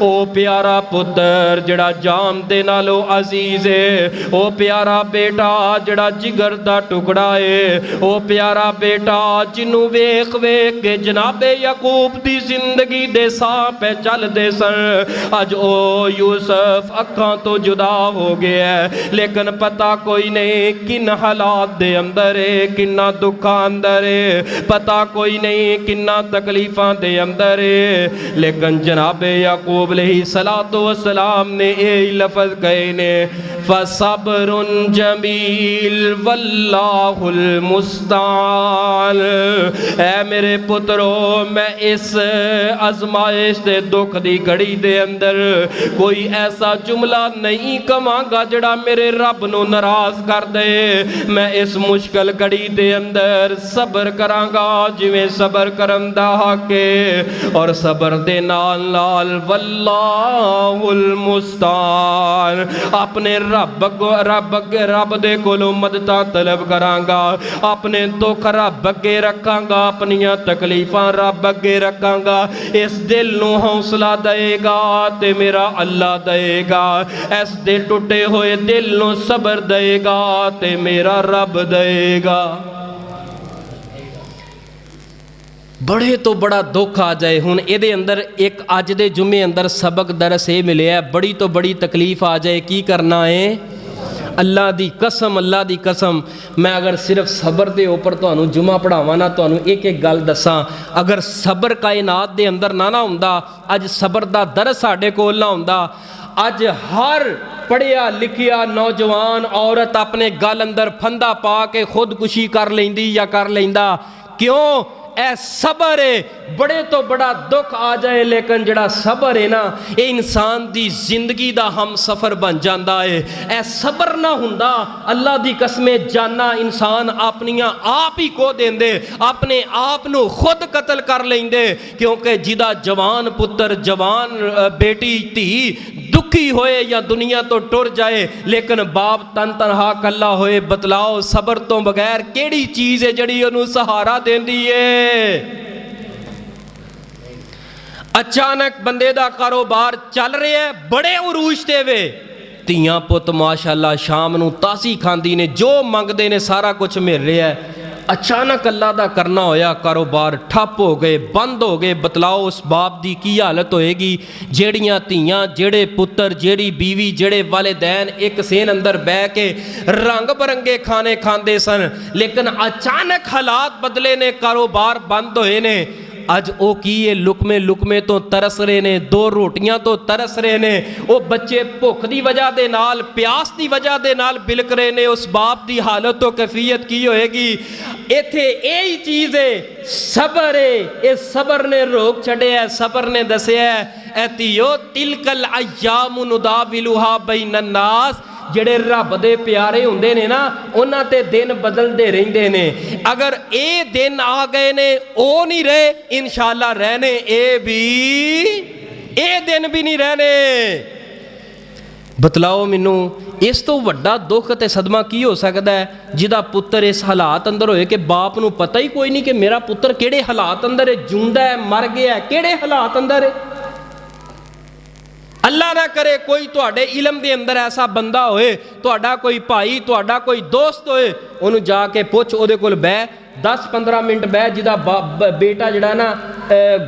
ओ प्यारा पुत्र जड़ा जान दे नालों अजीज है, ओ प्यारा बेटा जड़ा जिगर दा टुकड़ा है, ओ प्यारा बेटा जिन्नू वेख वेख के जनाबे याकूब दी जिंदगी दे साह पे चलदे सन, अज ओ यूसुफ अखां तो जुदा हो गया है, लेकिन पता कोई नहीं किन हालात दे अंदर है, किन्ना दुखा अंदर है, पता कोई नहीं किन्ना तकलीफां दे अंदर है। लेकिन जनाबे याकूब अलैहिस्सलातु वस्सलाम ने यही लफ्ज़ कहे ने, फसब्रुन जमील वल्लाहुल मुस्तान। ऐ मेरे पुत्रो मैं इस आजमाइश दे दुख दी घड़ी दे अंदर कोई ऐसा जुमला नहीं कवांगा जड़ा मेरे रब नू नाराज कर दे। मैं इस मुश्किल घड़ी दे अंदर सब्र करांगा जिवें सब्र करन दा हक है, और सब्र दे नाल नाल वल्लाहुल मुस्तान अपने रब दे कोलों मदद तलब करांगा, अपने दुख रब अगे रखांगा, अपनियां तकलीफां रब अगे रखांगा। इस दिल नू हौसला देगा ते मेरा अल्लाह देगा, इस दे टुटे हुए दिल नू सब्र देगा ते मेरा रब देगा। बड़े तो बड़ा दुख आ जाए हुण इहदे अंदर एक अज दे जुम्मे अंदर सबक दरस ये मिले है, बड़ी तो बड़ी तकलीफ आ जाए की करना है। अल्लाह दी कसम, अल्लाह दी कसम, मैं अगर सिर्फ सब्र दे ऊपर तुहानू जुमा पढ़ावां ना, तुहानू एक एक गल दसां, अगर सब्र कायनात दे अंदर ना हुंदा, अज सब्र दा दरस साडे कोल ना हुंदा, अज हर पढ़िया लिखिया नौजवान औरत अपने गल अंदर फंदा पा के खुदकुशी कर लैंदी या कर लैंदा। क्यों? اے صبر ہے بڑے تو بڑا دکھ آ جائے لیکن جڑا صبر ہے نا یہ انسان دی زندگی دا ہم سفر بن جاندہ ہے اے صبر نہ ہوندا اللہ دی قسم جانا انسان اپنیاں آپ ہی کو دیں دے اپنے آپ نو خود قتل کر لیں دے کیونکہ جدا جوان پتر جوان بیٹی تھی دکھی ہوئے یا دنیا تو ٹر جائے لیکن باپ تن تنہا کلا ہوئے بتلاؤ صبر تو بغیر کیڑی چیز ہے جڑی انہوں سہارا دین دیئے اچانک بندے دا کاروبار چل رہے ہیں بڑے عروج تے وے تیاں پت ماشاءاللہ شام نو تاسی کھاندی نے جو منگ دے نے سارا کچھ مل رہے ہے اچانک اللہ دا کرنا ہویا کاروبار ٹھپ ہو گئے بند ہو گئے بتلاؤ اس باپ دی کی حالت ہوئے گی جیڑیاں تیاں جیڑے پتر جیڑی بیوی جیڑے والدین ایک سین اندر بے کے رنگ برنگے کھانے کھاندے سن لیکن اچانک حالات بدلے نے کاروبار بند ہوئے نے اج او کیے لکمے تو ترس رہے نے دو روٹیاں تو ترس رہے نے او بچے بھوک دی وجہ دے نال پیاس دی وجہ دے نال بلک رہے نے اس باپ دی حالت تو کیفیت کی ہوئے گی ایتھے یہی چیز ہے صبر ہے اس صبر نے روک چھڑے ہے صبر نے دسے ہے ایتیو تلک الایام نداولھا بین الناس جڑے رب دے پیارے ہوندے نے نا انہاں تے دن بدل دے رہندے نے اگر اے دن آ گئے نے او نہیں رہے انشاءاللہ رہنے اے دن بھی نہیں رہنے بتلاؤ منو اس تو وڈا دکھ تے صدمہ کی ہو سکتا ہے جدا پتر اس حالات اندر ہوئے کہ باپ نو پتہ ہی کوئی نہیں کہ میرا پتر کیڑے حالات اندر ہے جوندہ ہے مر گیا ہے کیڑے حالات اندر ہے اللہ نہ کرے کوئی تواڈے علم دے اندر ایسا بندہ ہوئے تواڈا کوئی بھائی تواڈا کوئی دوست ہوئے انہوں جا کے پوچھ او دے کول بے 10-15 منٹ بے جدا بیٹا جڑا نا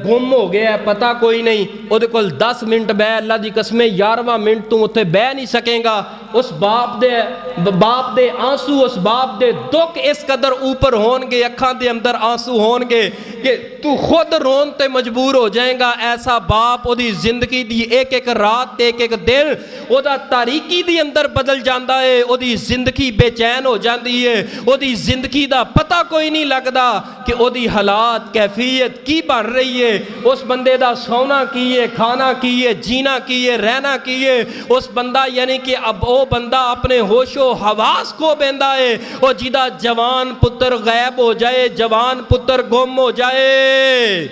گم ہو گیا ہے پتہ کوئی نہیں او دے کول 10 منٹ بے اللہ دی قسم 11واں منٹ تو اتھے بے نہیں سکیں گا اس باپ دے آنسو اس باپ دے دکھ اس قدر اوپر ہون گے اکھاں دے اندر آنسو ہون گے کہ تو خود رون تے مجبور ہو جائیں گا ایسا باپ او دی زندگی دی ایک ایک رات تے ایک ایک دن او دا تاریکی دی اندر بدل جاندہ ہے او دی زندگی بے چین ہو جاندی ہے او دی زندگی دا پتہ کوئی نہیں لگدا کہ او دی حالات کیفیت کی بن رہی ہے اس بندے دا سونا کی ہے کھانا کی ہے جینا کی ہے رہنا کی ہے اس بندہ یعنی کہ اب او بندہ اپنے ہوش و حواس کو بیندہ ہے او جیدہ جوان پتر غیب ہو جائے جوان پتر گم ہو جائے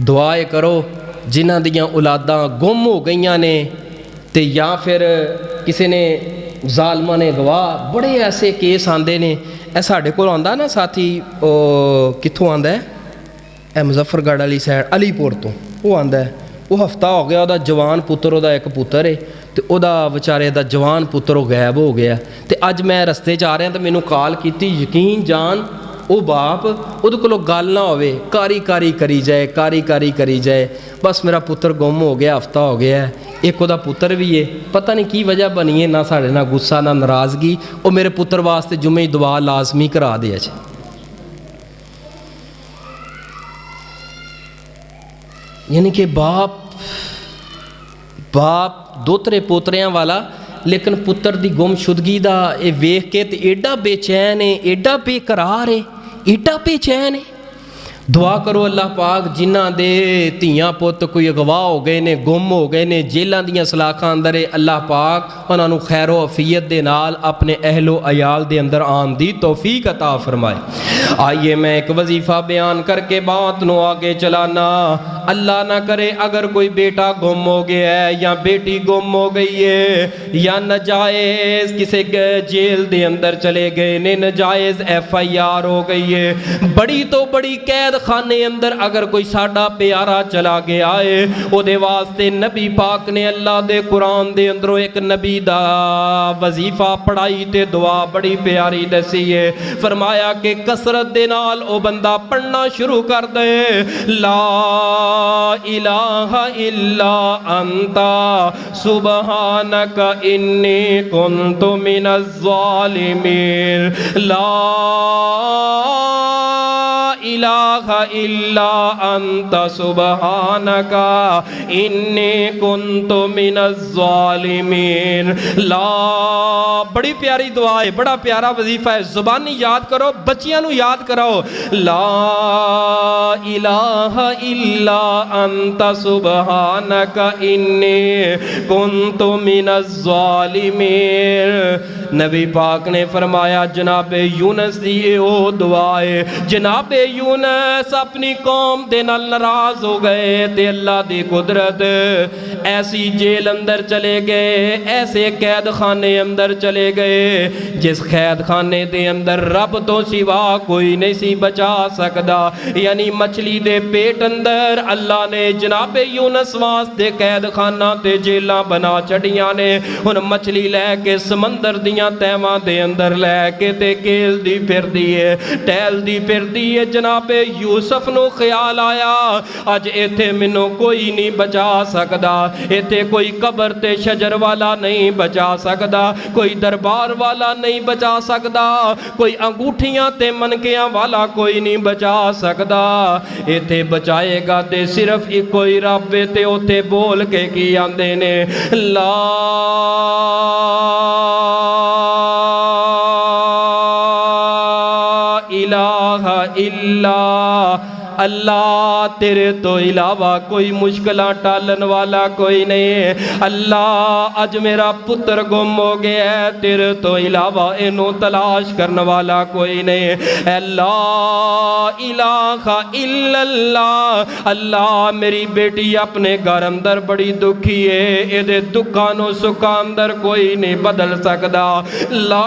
دعائے کرو جنہ دیاں اولاداں گم ہو گئیاں نے تے یا پھر کسی نے ظالمہ نے گواہ بڑے ایسے کیس آندے نے اے ساڑھے کو آندہ نا ساتھی کتھوں آندہ ہے اے مظفر گڑھ علی سائڈ علی پور تو وہ آندہ ہے وہ ہفتہ ہو گیا دا جوان پتر دا ایک پتر ہے تے او دا وچارے دا جوان پتر غائب ہو گیا تے اج میں رستے جا رہے ہیں تو مینوں کال کیتی یقین جان او باپ او دے کولوں گل نہ ہوئے کاری کری جائے بس میرا پتر گم ہو گیا ہفتہ ہو گیا ہے ایک او دا پتر بھی ہے پتہ نہیں کی وجہ بنی ہے نہ ساڑھے نہ غصہ نہ ناراضگی او میرے پتر واسطے جمعہ دعا لازمی کرا دیا جائے یعنی کہ باپ دوترے پوتریاں والا لیکن پتر دی گم شدگی دا اے ویکھ کے تے ایڈا بے چین ہے ایڈا بے قرار ہے ایڈا بے چین ہے دعا کرو اللہ پاک جنہ دے تیاں پوت کوئی اغوا ہو گئے نے گم ہو گئے نے جیلاں دیاں سلاخاں اندر اللہ پاک انہاں نو خیر و عافیت دے نال اپنے اہل و عیال دے اندر آن دی توفیق عطا فرمائے آئیے میں ایک وظیفہ بیان کر کے بات نو آگے چلانا اللہ نہ کرے اگر کوئی بیٹا گم ہو گیا ہے یا بیٹی گم ہو گئی ہے یا ناجائز کسی جیل دے اندر چلے گئے نے ناجائز FIR ہو گئی ہے بڑی تو بڑی قید خانے اندر اگر کوئی ساڑا پیارا چلا گیا ہے او دے واسطے نبی پاک نے اللہ دے قرآن دے اندروں ایک نبی دا وظیفہ پڑھائی تے دعا بڑی پیاری دسی ہے فرمایا کہ کثرت دے نال او بندہ پڑھنا شروع کر دے لا الہ الا انتا سبحانک انی کنت من الظالمین لا الہ इल्ला अंता सुबहानका इन्नी कुन्तु मिनज़्ज़ालिमीन। ला बड़ी प्यारी दुआ है, बड़ा प्यारा वजीफा है, ज़ुबानी याद करो, बच्चियां नू याद कराओ। ला इलाहा इल्ला अंता सुबहानका इन्नी कुन्तु मिनज़्ज़ालिमीन। नबी पाक ने फरमाया जनाबे यूनस दी ओ दुआ है। जनाबे यूनस अपनी कौम दे नाल नाराज हो गए ते अल्लाह दी कुदरत ऐसी जेल अंदर चले गए, ऐसे कैद खाने अंदर चले गए जिस कैद खाने दे अंदर रब तो सिवा कोई नहीं सी बचा सकदा। यानी मछली दे पेट अंदर अल्लाह ने जनाबे यूनस वास्ते कैद खाना ते जेलां बना छड़ियां ने। हुण मछली लैके समंदर दियां तैवां दे अंदर लैके ते खेलदी फिरदी है, टहलदी फिरदी है। जनाबे यूसुफ नू ख्याल आया अज इत्थे मैनू कोई नहीं बचा सकदा, इत्थे कोई कबर ते शजर वाला नहीं बचा सकदा, कोई दरबार वाला नहीं बचा सकदा, कोई अंगूठियां ते मनकियां वाला कोई नहीं बचा सकदा। इत्थे बचाएगा ते सिर्फ इको ही रब है। ते उत्थे बोल के की आंदे ने ला इलाहा इल्ला अल्लाह, तेरे तो इलावा कोई मुश्किल टालन वाला कोई नहीं। अल्लाह अज मेरा पुत्र गुम हो गया है, तेरे तो इलावा इनू तलाश करने वाला कोई नहीं। अल्लाह इलाहा इल्लल्लाह, अल्लाह मेरी बेटी अपने घर अंदर बड़ी दुखी है, इहदे दुखा नू सुखा अंदर कोई नहीं बदल सकदा। ला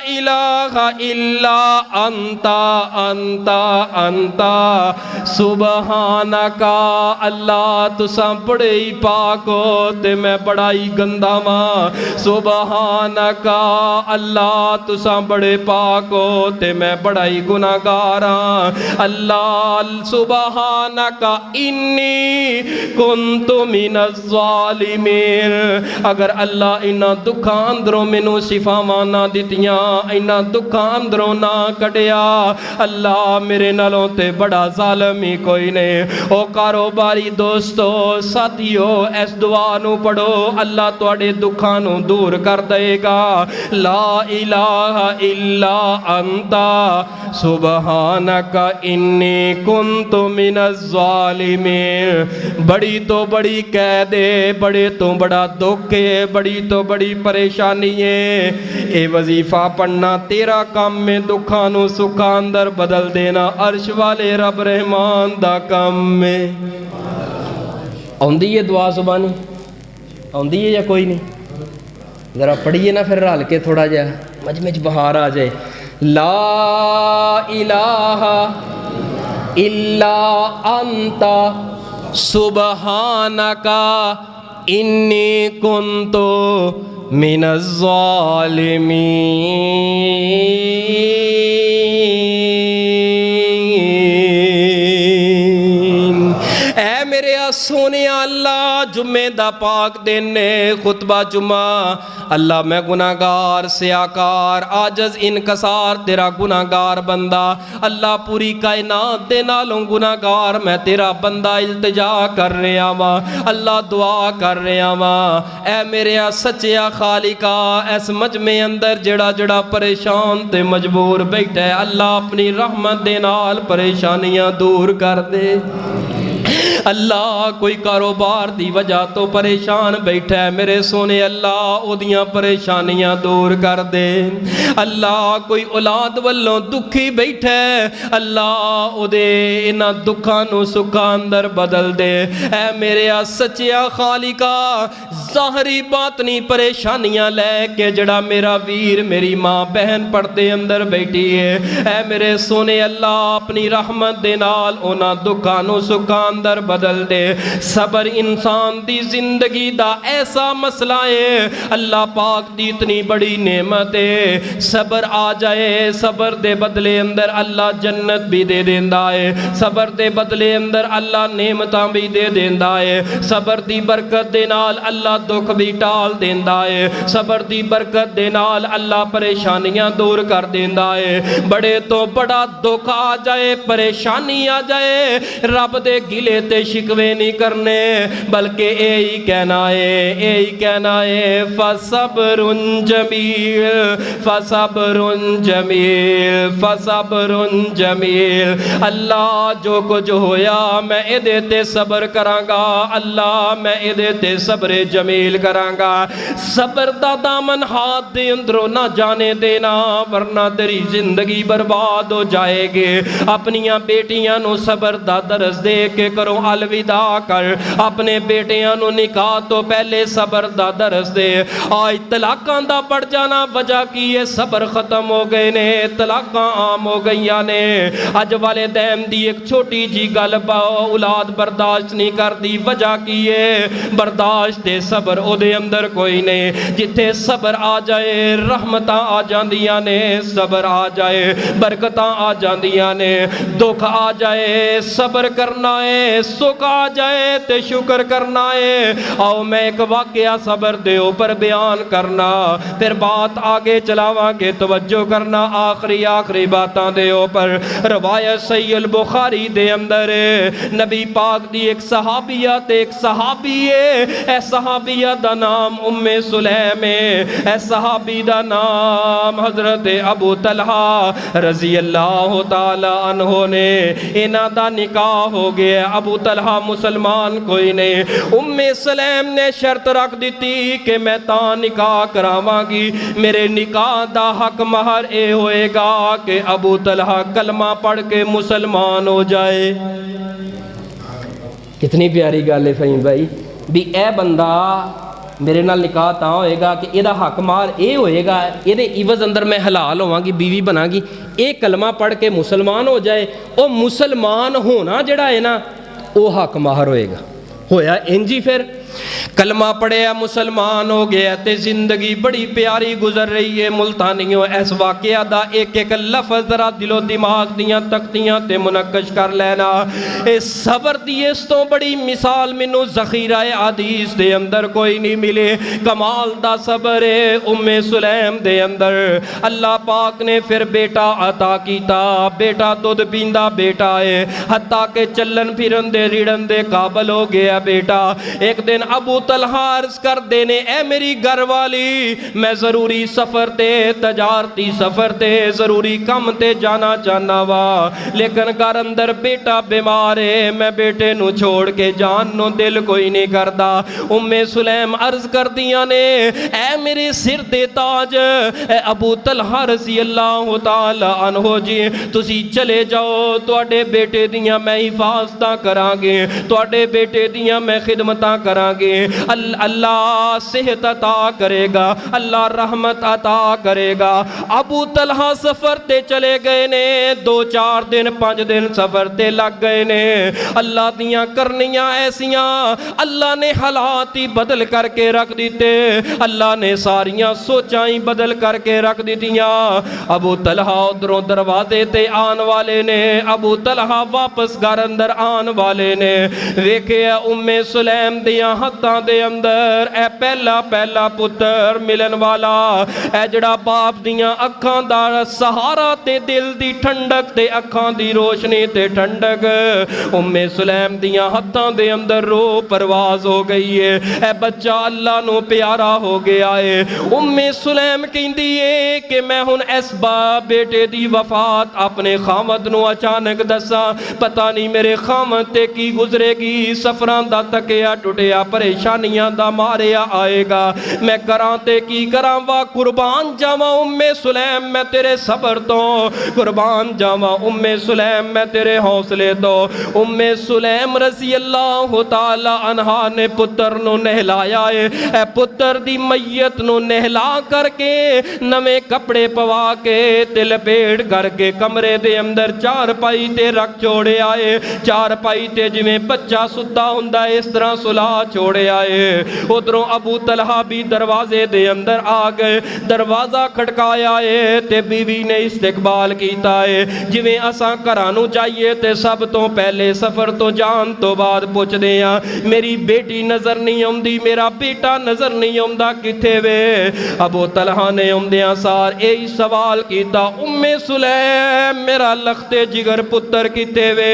इलाहा इल्ला अंता अंता अंता सुबहानका। अल्लाह तुसा बड़े ही पाक हो ते मैं बड़ा ही गंदा वां। सुबहानका अल्लाह तुसा बड़े पाक हो ते मैं बड़ा ही गुनाहगार हां। अल्लाह सुबहानका इन्नी कुन्तु मिनज़्ज़ालिमीन। अगर अल्लाह इन्हां दुखां अंदरों मैनू सिफावां ना दित्तियां, इन्हां दुखां अंदरों ना कढ़िया, अल्लाह मेरे नालों ते बड़ा ज़ालिम ही कोई नहीं। ओ कारोबारी दोस्तों साथियों इस दुआ नू पढ़ो, अल्लाह तुहाडे दुखां नू दूर कर देगा। ला इलाहा इल्ला अंता सुबहानका इन्नी कुन्तु मिनज़्ज़ालिमीन। बड़ी तो बड़ी कैद है, बड़े तो बड़ा दुख है, बड़ी तो बड़ी परेशानी है। ये वजीफा पढ़ना तेरा काम में दुखां नू सुखां अंदर बदल देना अर्श वाले रब रहमान दा काम में। आउंदी है दुआ ज़ुबानी, आउंदी है या कोई नहीं? ज़रा पढ़िए ना फिर रल के थोड़ा जा मजमे च बहार आ जाए। ला इलाहा इल्ला अंता सुबहानका इन्नी कुन्तु मिनज़्ज़ालिमीन। ऐ मेरे सोने अल्लाह जुम्मे दा पाक दिन ने खुतबा जुम्मा। अल्लाह मैं गुनाहगार सियाकार आजज इनकसार तेरा गुनाहगार बंदा। अल्लाह पूरी कायनात दे नालों गुनाहगार मैं तेरा बंदा इल्तिजा कर रहा वां, अल्लाह दुआ कर रहा वां। ऐ मेरे सच्चिया खालिका इस मजमे अंदर जड़ा जड़ा परेशान ते मजबूर बैठा है, अल्लाह अपनी रहमत दे नाल परेशानियां दूर कर दे। अल्लाह कोई कारोबार दी वजह तो परेशान बैठा है, मेरे सोने अल्लाह ओदियां परेशानियां दूर कर दे। अल्लाह कोई औलाद वल्लों दुखी बैठा है, अल्लाह ओदे इन्हां दुखां नू सुखां अंदर बदल दे। ऐ मेरे सच्चिया खालिका ज़ाहरी बातनी परेशानियां लैके जड़ा मेरा वीर मेरी माँ बहन पर्दे अंदर बैठी है, ऐ मेरे सोने अल्लाह अपनी रहमत दे नाल उन्हां दुखां नू सुखां अंदर بدل دے. صبر انسان دی زندگی دا ایسا مسئلہ ہے, اللہ پاک دی اتنی بڑی نعمت ہے. صبر آ جائے, صبر دے بدلے اندر اللہ جنت بھی دے دیندا ہے, صبر دے بدلے اندر اللہ نعمتاں بھی دے دیندا ہے, صبر دی برکت دے نال اللہ دکھ بھی ٹال دیندا ہے, صبر دی برکت دے نال اللہ پریشانیاں دور کر دیندا ہے. بڑے تو بڑا دکھ آ جائے, پریشانی آ جائے, رب دے گلے تے شکوے نہیں کرنے, بلکہ اے ہی کہنا ہے, اے ہی کہنا ہے فصبر جمیل فصبر جمیل فصبر جمیل. اللہ جو کچھ ہویا میں ادے تے صبر کراں گا, اللہ میں ادے تے صبر جمیل کراں گا. صبر دا دامن ہاتھ دے اندروں نہ جانے دینا, ورنہ تیری زندگی برباد ہو جائے گی. اپنیاں بیٹیاں نو صبر دا درس دے کے کرو الوداع کر, اپنے بیٹیاں نو نکاح تو پہلے صبر دا درس دے. آج طلاقاں دا پڑ جانا وجہ کی ہے, صبر ختم ہو گئے نے, طلاقاں عام ہو گئیاں نے. اج والدین دی ایک چھوٹی جی گل اولاد برداشت نہیں کر دی, وجہ کی ہے برداشت تے صبر او دے اندر کوئی نہیں. جتھے صبر آ جائے رحمتاں آ جاندیاں نے, صبر آ جائے برکتاں آ جاندیاں نے. دکھ آ جائے صبر کرنا ہے, سکھ آ جائے تے شکر کرنا ہے. آؤ میں ایک واقعہ صبر دے اوپر بیان کرنا, پھر بات آگے چلاواں گے, توجہ کرنا آخری باتاں دے اوپر. روایت صحیح البخاری دے اندر نبی پاک دی ایک صحابیہ تے ایک صحابی ہے. اے صحابیہ دا نام ام سلیم ہے, اے صحابی دا نام حضرت ابو طلحہ رضی اللہ تعالی عنہ نے. انہاں دا نکاح ہو گیا, ابو طلحہ مسلمان کوئی نہیں. ام سلیم نے شرط رکھ دیتی کہ میں تاں نکاح کراواں گی, میرے نکاح دا حق مہر اے ہوئے گا کہ ابو طلحہ کلمہ پڑھ کے مسلمان ہو جائے. کتنی پیاری گل ہے فہیم بھائی, بھی اے بندہ میرے نال نکاح تاں ہوئے گا کہ یہ حق مہر اے ہوئے گا, یہ عوض اندر میں حلال ہوواں گی, بیوی بنا گی, اے کلمہ پڑھ کے مسلمان ہو جائے. او مسلمان ہونا جڑا ہے نا او حق مہر ہوئے گا. ہویا انجی پھر کلمہ پڑھیا مسلمان ہو گیا تے زندگی بڑی پیاری گزر رہی ہے. ملتانیوں اس واقعہ دا ایک ایک لفظ ذرا دل و دماغ دیاں تختیاں تے منقش کر لینا. اے صبر دی اس تو بڑی مثال مینوں ذخیرہ حدیث دے اندر کوئی نہیں ملے. کمال دا صبر ہے ام سلیم دے اندر. اللہ پاک نے پھر بیٹا عطا کیتا, بیٹا دودھ پیندا بیٹا ہے, حتیٰ کہ چلن پھرن دے ریڑن دے قابل ہو گیا بیٹا. ایک دن ابو طلحہ عرض کر دینے, اے میری گھر والی میں ضروری سفر تے تجارتی سفر تے ضروری کم تے جانا چاہنا وا, لیکن گھر اندر بیٹا بیمار ہے, میں بیٹے نو چھوڑ کے جان نو دل کوئی نہیں کردا. ام سلیم عرض کر دیاں نے, اے میرے سر دے تاج اے ابو طلحہ رضی اللہ تعالی عنہ جی, تسی چلے جاؤ, تواڈے بیٹے دیاں میں حفاظتاں کراں گے, تواڈے بیٹے دیاں میں خدمتاں کراں گے. اللہ صحت عطا کرے گا, اللہ رحمت عطا کرے گا. ابو طلحہ سفر تے چلے گئے نے, 2-4 دن 5 دن سفر تے لگ گئے نے. اللہ دیاں کرنیاں ایسیاں, اللہ نے حالات ہی بدل کر کے رکھ دیتے, اللہ نے ساریاں سوچاں ہی بدل کر کے رکھ دیتیاں. ابو طلحہ ادھروں دروازے تے آن والے نے, ابو طلحہ واپس گھر اندر آن والے نے. ویکھیا ام سلیم دیاں ہتھاں دے اندر اے پہلا پتر ملن والا, اے جڑا باپ دیاں اکھاں دا سہارا تے دل دی ٹھنڈک تے اکھاں دی روشنی تے ٹھنڈک. ام سلیم دیاں ہتھاں دے اندر روح پرواز ہو گئی ہے, اے بچہ اللہ نو پیارا ہو گیا ہے. ام سلیم کہندی ہے کہ میں ہن اس بیٹے دی وفات اپنے خامد نو اچانک دساں, پتہ نہیں میرے خامد تے کی گزرے گی. سفراں دا تکیا ٹوٹیا परेशानियां दा मारिया आएगा। मैं करां ते की करां, वा कुर्बान जावां उम्मे सुलैम मैं तेरे सबर तो, कुर्बान जावां उम्मे सुलैम मैं तेरे हौसले तो। उम्मे सुलैम रज़ी अल्लाह ताला अन्हा ने पुत्र नूं नहलाया है, पुत्र दी मैयत नूं नहला करके नवे कपड़े पवा के ते लपेट करके कमरे दे अंदर चारपाई ते रख छोड़े आए। चारपाई ते जिवें बच्चा सुता हुंदा इस तरह सुला छोड़े आए। उधरों अबू तलहा भी दरवाजे दे अंदर आ गए, दरवाजा खटकाया है ते बीवी ने इस्तकबाल कीता है। जिवें असां घरां नूं जाइए ते सब तो पहले सफर तो जान तो बाद पुछदे आ मेरी बेटी नजर नहीं आउंदी, मेरा बेटा नजर नहीं आउंदा, किथे वे? अबू तलहा ने आउंदियां सार यही सवाल कीता, उम्मे सुलैम मेरा लखते जिगर पुत्र किथे वे?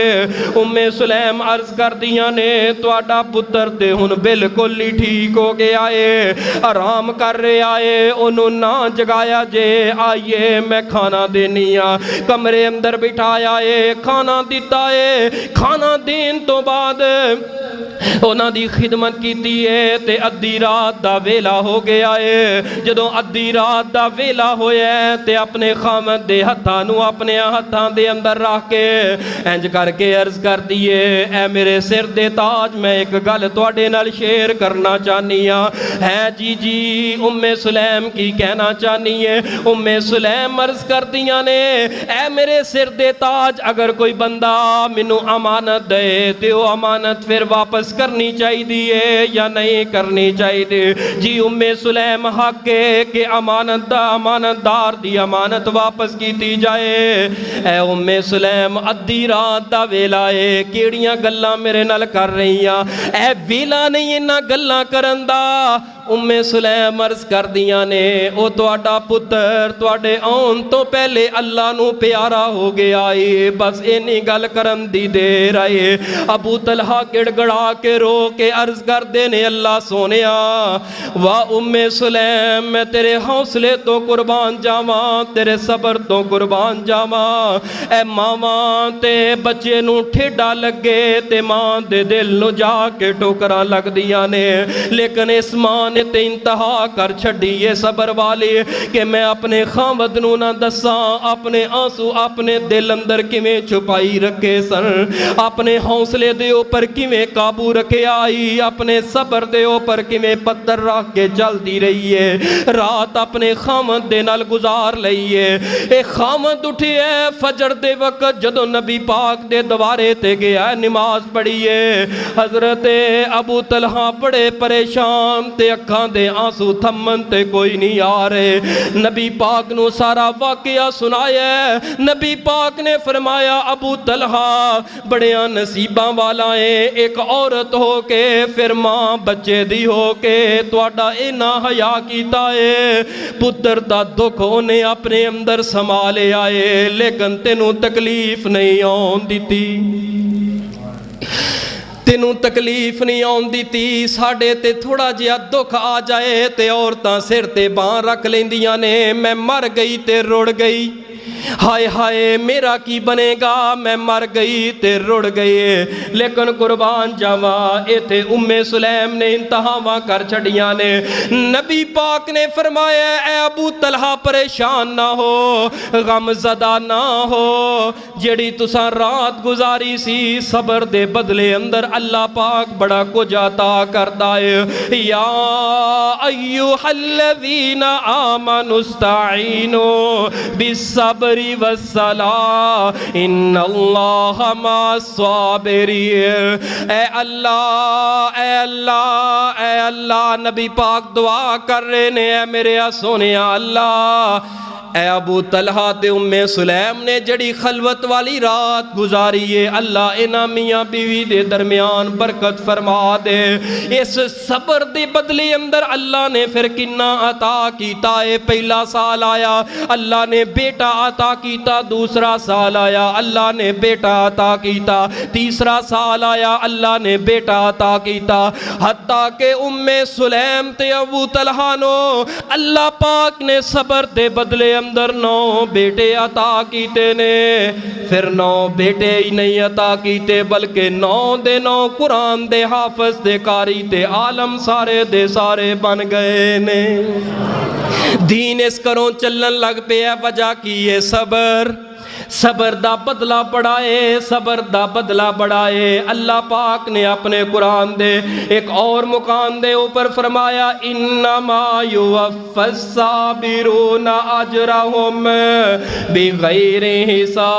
उम्मे सुलैम अर्ज करदियां ने तुहाडा पुत्र ते हुण बिल्कुल ही ठीक हो गया है, आराम कर रहा है, ओनू ना जगाया जे, आइए मैं खाना देनी आ। कमरे अंदर बिठाया है, खाना दिता है, खाना देन तो बाद उन्हां दी खिदमत कीती है ते अद्धी रात दा वेला हो गया है। जदों अद्धी रात दा वेला होया ते अपने खामद दे हत्थां नूं अपने हत्थां दे अंदर रख के इंज करके अर्ज कर दिए, ऐ मेरे सिर दे ताज मैं एक गल तुहाडे नाल शेयर करना चाहनी आ। है जी उम्मे सुलैम की कहना चाहनी है? उम्मे सुलैम अर्ज करदियां ने ऐ मेरे सिर दे ताज अगर कोई बंदा मैनू अमानत दे ते वो अमानत फिर वापस करनी चाहिए या नहीं करनी चाहिए? जी उम्मे सुलैम हक है कि अमानतदार दी अमानत वापस की जाए। ऐ उम्मे सुलैम अद्धी रात दा वेला है, केड़ियां गल्लां मेरे नाल कर रही आ? ऐ वेला नहीं इन्हां गल्लां करन दा। उम्मे सुलैम अर्ज करदियां ने ओ तुहाडा पुत्र तुहाडे आउण तो पहले अल्लाह नू प्यारा हो गया है, बस इन्नी गल करन दी देर आए। अबू तलहा गिड़गड़ा के रो के अर्ज करदे ने अल्लाह सोनिया वाह उम्मे सुलैम मैं तेरे हौसले तो कुर्बान जावां, तेरे सबर तो कुर्बान जावां। ऐ मावां ते बच्चे नू ठेडा लगे ते मां दे दिल नू जाके ठोकरां लगदियां ने, लेकिन इस मां ने ते इंतहा कर छड़ी है सबर वाली कि मैं अपने खामद नू ना दसा अपने आंसू अपने दिल अंदर किवें छुपाई रखे सन, अपने हौसले दे ऊपर किवें काबू रखे आई, अपने सबर दे ऊपर किवें पत्थर रख के चलती रही है। रात अपने खामद दे नाल गुजार लई है। ए खामद उठे है फजर दे वक्त जदों नबी पाक दे दवारे ते गया नमाज पढ़ी है। हजरत अबू तलहा बड़े परेशान ते अखां दे आंसू थमन ते कोई नहीं आ रहे। नबी पाक नू सारा वाकया सुनाया। नबी पाक ने फरमाया अबू तलहा बड़िया नसीबां वाला है, एक औरत हो के फिर मां बच्चे दी हो के तुहाडा इन्ना हया कीता है। पुत्र दा दुख उन्हें अपने अंदर संभाले आए, लेकिन तेनू तकलीफ नहीं आउण दिती, तेनू तकलीफ नहीं आउण दिती। साडे ते थोड़ा जिहा दुख आ जाए ते औरतां सिर ते बांह रख लैंदियां ने, मैं मर गई ते रुड़ गई, हाय हाय मेरा की बनेगा, मैं मर गई ते रुड़ गई। लेकिन कुर्बान जावा इत्थे उम्मे सुलैम ने इंतहावां कर छड़ियां ने। नबी पाक ने फरमाया ऐ अबू तलहा परेशान ना हो, गमज़दा ना हो, जेड़ी तुसां रात गुजारी सी सबर दे बदले अंदर अल्लाह पाक बड़ा कुछ अता करदा है। या अय्युहल्लज़ीना आमनुस्तईनु बिस्सब्र वस्सला इन्नल्लाह मअस्साबिरीन। ऐ अल्लाह ऐ अल्लाह ऐ अल्लाह नबी पाक दुआ कर रहे ने, ऐ मेरे सोनिया अल्लाह ऐ अबू तलहा ते उम्मे सुलैम ने जड़ी खलवत वाली रात गुजारी है, अल्लाह इन्हां मियाँ बीवी दे दरमियान बरकत फरमा दे। इस सबर दे बदले अंदर अल्लाह ने फिर किन्ना अता कीता है। पहला साल आया अल्लाह ने बेटा अता कीता, दूसरा साल आया अल्लाह ने बेटा अता कीता, तीसरा साल आया अल्लाह ने बेटा अता कीता। हत्ता के उम्मे सुलैम ते अबू तलहा नो अल्लाह पाक ने सबर दे बदले अंदर 9 बेटे अता कीते ने, फिर 9 बेटे ही नहीं अता कीते बल्कि 9 दे 9 कुरान दे हाफिज ते कारी ते आलम सारे दे सारे बन गए ने। दीन इस घरों चलन लग पिया, वजह की है सबर। सबर दा बदला बड़ा है, सबर दा बदला बड़ा है। अल्लाह पाक ने अपने कुरान दे एक और मुकाम दे ऊपर फरमाया, इन्नमा युवफ़्फ़स साबिरूना अजरहुम बिग़ैरि हिसाब।